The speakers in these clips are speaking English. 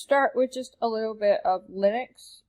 start with just a little bit of Linux.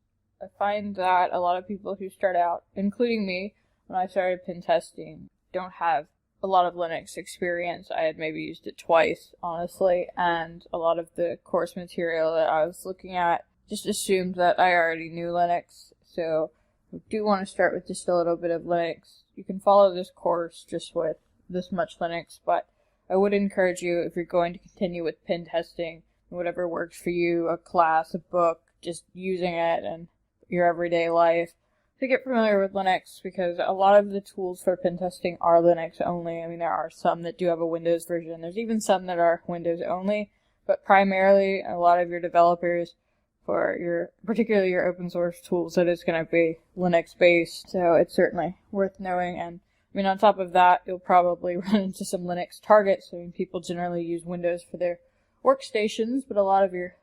I find that a lot of people who start out, including me, when I started pen testing, don't have a lot of Linux experience. I had maybe used it twice, honestly, and a lot of the course material that I was looking at just assumed that I already knew Linux. So I do want to start with just a little bit of Linux. You can follow this course just with this much Linux, but I would encourage you, if you're going to continue with pen testing, whatever works for you, a class, a book, just using it in your everyday life, to get familiar with Linux, because a lot of the tools for pen testing are Linux only. I mean, there are some that do have a Windows version. There's even some that are Windows only, but primarily a lot of your developers for particularly your open source tools, that is going to be Linux based. So it's certainly worth knowing. And I mean, on top of that, you'll probably run into some Linux targets. I mean, people generally use Windows for their workstations, but a lot of your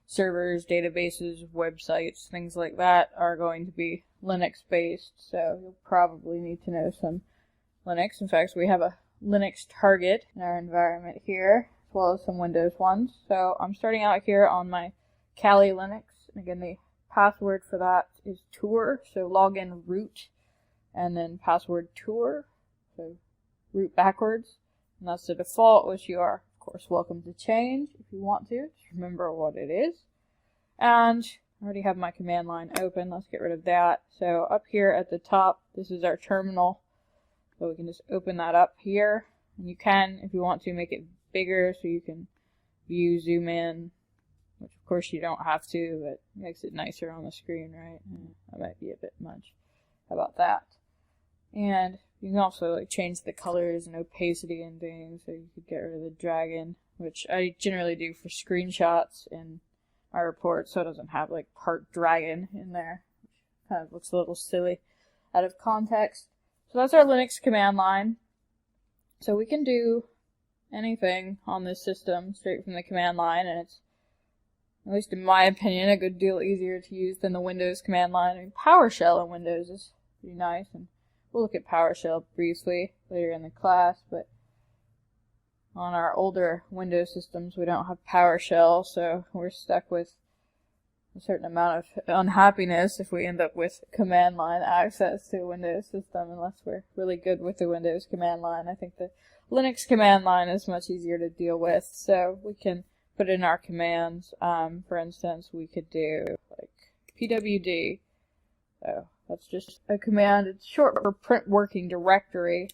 servers, databases, websites, things like that are going to be Linux based, so you'll probably need to know some Linux. In fact, we have a Linux target in our environment here, as well as some Windows ones. So I'm starting out here on my Kali Linux, and again, the password for that is tour, so login root, and then password tour, so root backwards, and that's the default, which you are, of course, welcome to change if you want to. Just remember what it is. And I already have my command line open. Let's get rid of that. So up here at the top, this is our terminal. So we can just open that up here. And you can, if you want to, make it bigger so you can view, zoom in, which of course you don't have to, but it makes it nicer on the screen, right? That might be a bit much. How about that? And you can also like change the colors and opacity and things, so you could get rid of the dragon, which I generally do for screenshots in my report, so it doesn't have like part dragon in there, which kind of looks a little silly out of context. So that's our Linux command line. So we can do anything on this system straight from the command line, and it's, at least in my opinion, a good deal easier to use than the Windows command line. I mean, PowerShell in Windows is pretty nice, and we'll look at PowerShell briefly later in the class, but on our older Windows systems, we don't have PowerShell, so we're stuck with a certain amount of unhappiness if we end up with command line access to a Windows system, unless we're really good with the Windows command line. I think the Linux command line is much easier to deal with, so we can put in our commands. For instance, we could do like pwd. So that's just a command. It's short for print working directory.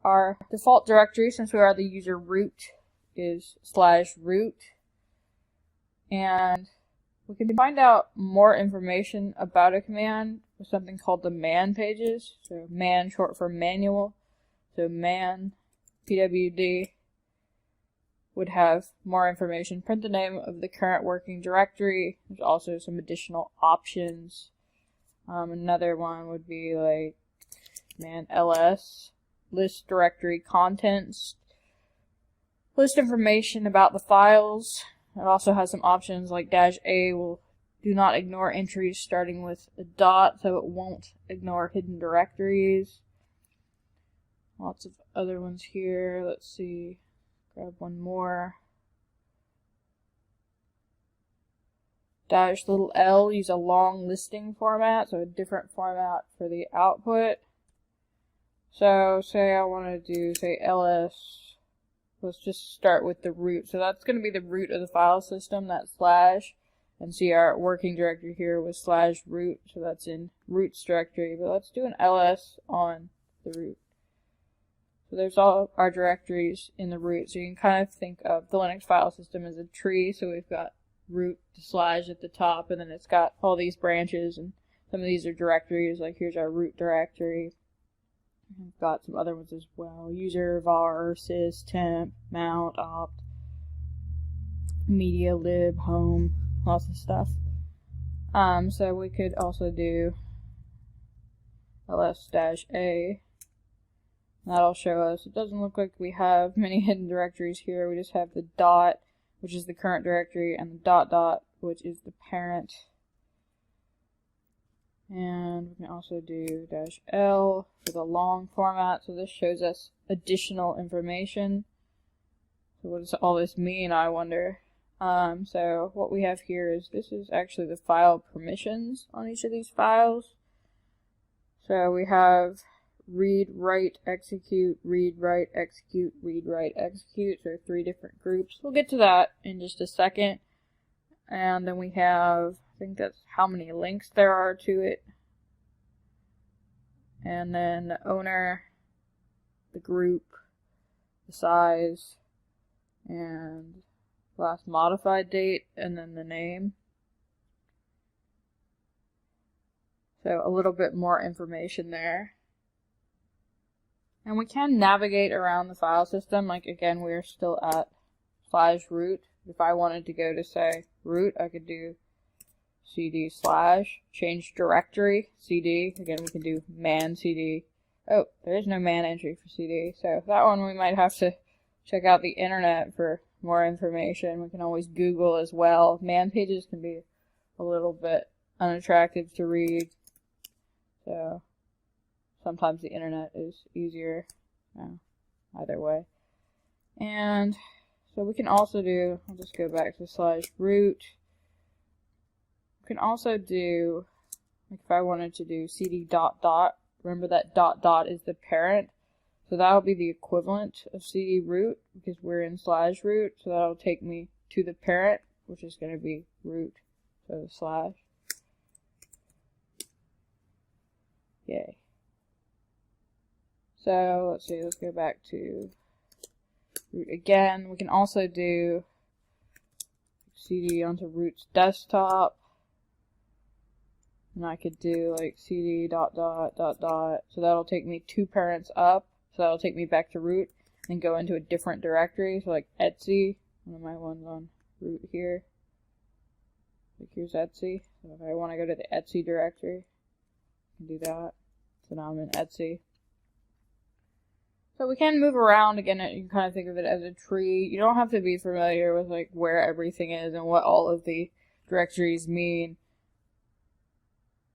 Our default directory, since we are the user root, is /root. And we can find out more information about a command with something called the man pages. So man, short for manual. So man, pwd, would have more information. Print the name of the current working directory. There's also some additional options. Another one would be like man ls. List directory contents, list information about the files. It also has some options like -a will do not ignore entries starting with a dot, so it won't ignore hidden directories. Lots of other ones here. Let's see, grab one more. -l, use a long listing format, so a different format for the output. So, say I want to do, say, ls, let's just start with the root. So that's going to be the root of the file system, that slash, and see our working directory here was /root, so that's in roots directory, but let's do an ls on the root. So there's all our directories in the root, so you can kind of think of the Linux file system as a tree, so we've got root to slash at the top, and then it's got all these branches, and some of these are directories, like here's our root directory. We've got some other ones as well. User, var, sys, temp, mount, opt, media, lib, home, lots of stuff. So we could also do ls-a. That'll show us. It doesn't look like we have many hidden directories here. We just have the dot, which is the current directory, and the dot, which is the parent. And we can also do -l for the long format, so this shows us additional information. So what does all this mean, I wonder? So what we have here is, this is actually the file permissions on each of these files. So we have read, write, execute, read, write, execute, read, write, execute. So 3 different groups. We'll get to that in just a second. And then we have, I think that's how many links there are to it. And then the owner, the group, the size, and last modified date, and then the name. So a little bit more information there. And we can navigate around the file system. Like, again, we're still at /root. If I wanted to go to, say, root, I could do cd/ change directory, cd. Again, we can do man cd. Oh, there is no man entry for cd. So that one we might have to check out the internet for more information. We can always Google as well. Man pages can be a little bit unattractive to read. So sometimes the internet is easier. Either way. And so we can also do, I'll just go back to /root. We can also do, like if I wanted to do cd ... remember that ... is the parent. So that'll be the equivalent of cd root, because we're in /root. So that'll take me to the parent, which is going to be root. So /. Yay. So let's see, let's go back to root again. We can also do cd onto root's desktop. And I could do like cd ... So that'll take me 2 parents up. So that'll take me back to root and go into a different directory. So like Etsy, one of my ones on root here. Like here's Etsy. So if I want to go to the Etsy directory, I can do that. So now I'm in Etsy. So we can move around. Again, you can kind of think of it as a tree. You don't have to be familiar with like where everything is and what all of the directories mean.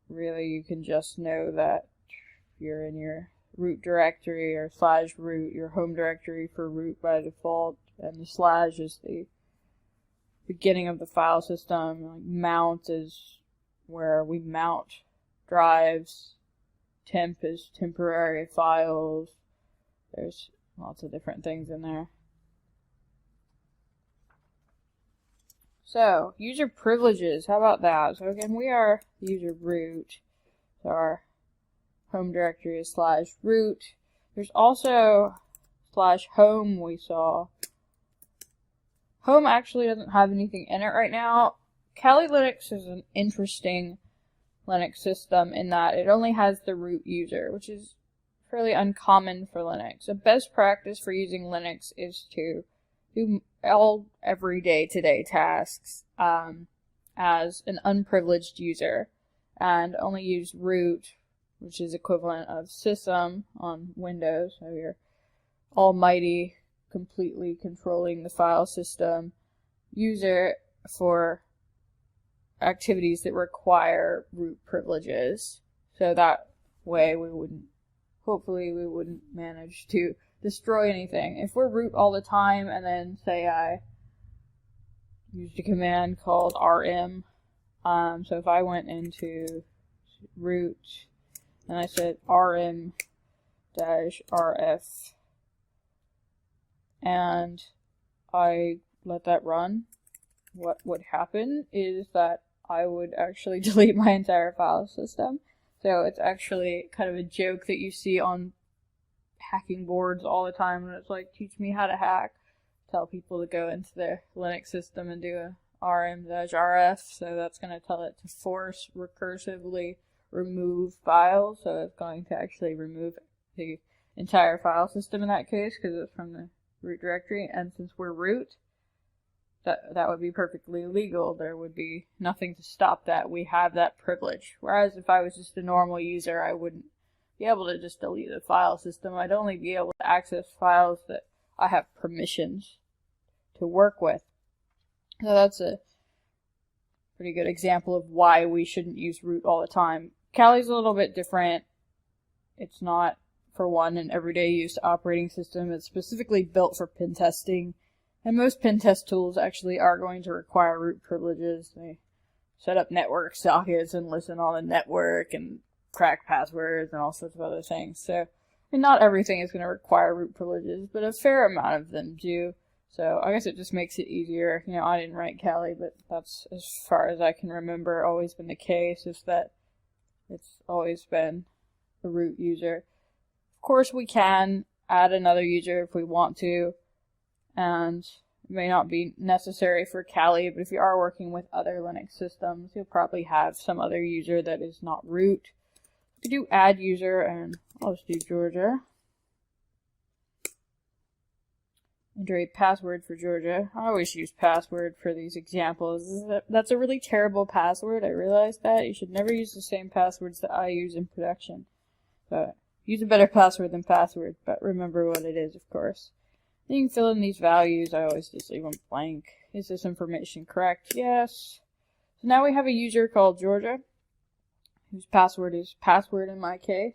Really, you can just know that you're in your root directory or /root, your home directory for root by default, and the / is the beginning of the file system. Like mount is where we mount drives. Temp is temporary files. There's lots of different things in there. So, user privileges, how about that? So again, we are user root. So our home directory is /root. There's also /home we saw. Home actually doesn't have anything in it right now. Kali Linux is an interesting Linux system in that it only has the root user, which is fairly uncommon for Linux. A best practice for using Linux is to do all everyday today tasks as an unprivileged user and only use root, which is equivalent of system on Windows. So your almighty, completely controlling the file system user for activities that require root privileges. So that way hopefully we wouldn't manage to destroy anything. If we're root all the time and then say I used a command called rm, so if I went into root and I said rm-rf and I let that run, what would happen is that I would actually delete my entire file system. So it's actually kind of a joke that you see on hacking boards all the time, and it's like, teach me how to hack. Tell people to go into their Linux system and do a rm-rf, so that's going to tell it to force recursively remove files, so it's going to actually remove the entire file system in that case, because it's from the root directory, and since we're root, that would be perfectly legal. There would be nothing to stop that. We have that privilege. Whereas if I was just a normal user, I wouldn't be able to just delete the file system. I'd only be able to access files that I have permissions to work with. So that's a pretty good example of why we shouldn't use root all the time. Kali's a little bit different. It's not, for one, an everyday use operating system. It's specifically built for pen testing And most pen test tools actually are going to require root privileges. They set up network sockets and listen on the network and crack passwords and all sorts of other things. So, not everything is going to require root privileges, but a fair amount of them do. So I guess it just makes it easier. I didn't write Kali, but that's, as far as I can remember, always been the case, is that it's always been a root user. Of course, we can add another user if we want to, and it may not be necessary for Kali, but if you are working with other Linux systems, you'll probably have some other user that is not root. We do add user, and I'll just do Georgia. Enter a password for Georgia. I always use password for these examples. That's a really terrible password. I realize that. You should never use the same passwords that I use in production. But use a better password than password, but remember what it is, of course. Then you can fill in these values. I always just leave them blank. Is this information correct? Yes. So now we have a user called Georgia, whose password is password in my case.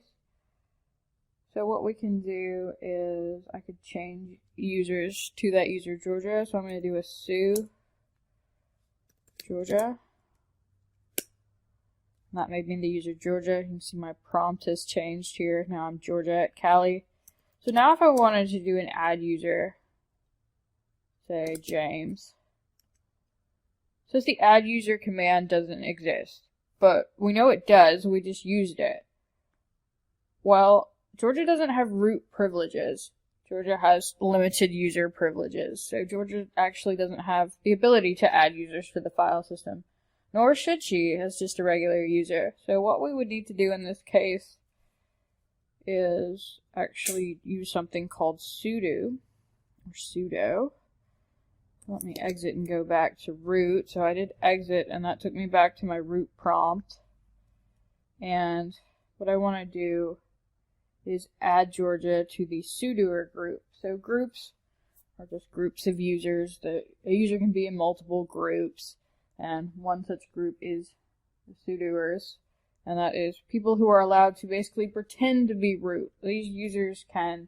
So what we can do is I could change users to that user Georgia. So I'm going to do a su Georgia. And that made me the user Georgia. You can see my prompt has changed here. Now I'm Georgia at Kali. So now if I wanted to do an add user, say James. Says the add user command doesn't exist. But we know it does, we just used it. Well, Georgia doesn't have root privileges. Georgia has limited user privileges. So Georgia actually doesn't have the ability to add users to the file system. Nor should she, as just a regular user. So what we would need to do in this case is actually use something called sudo. Let me exit and go back to root. So I did exit, and that took me back to my root prompt. And what I want to do is add Georgia to the sudoer group. So groups are just groups of users. A user can be in multiple groups, and one such group is the sudoers, and that is people who are allowed to basically pretend to be root. These users can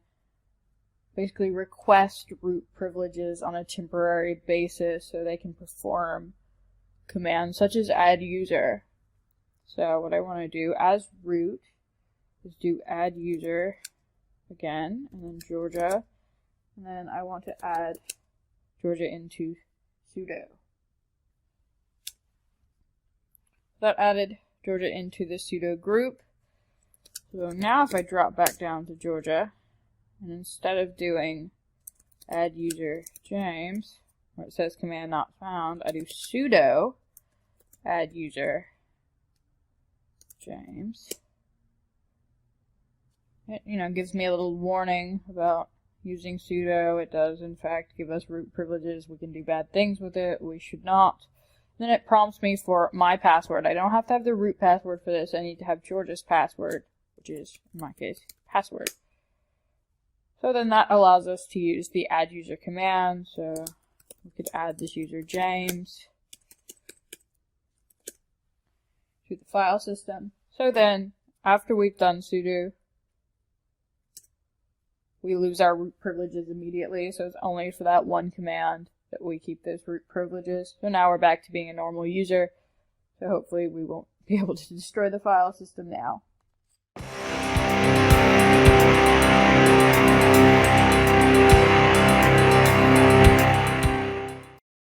basically request root privileges on a temporary basis so they can perform commands such as add user. So what I want to do as root is do add user again, and then Georgia, and then I want to add Georgia into sudo. That added Georgia into the sudo group. So now if I drop back down to Georgia, and instead of doing add user James, where it says command not found, I do sudo add user James. It gives me a little warning about using sudo. It does in fact give us root privileges. We can do bad things with it. We should not. Then it prompts me for my password. I don't have to have the root password for this. I need to have Georgia's password, which is, in my case, password. So then that allows us to use the add user command. So we could add this user James to the file system. So then, after we've done sudo, we lose our root privileges immediately. So it's only for that one command that we keep those root privileges. So now we're back to being a normal user. So hopefully we won't be able to destroy the file system now.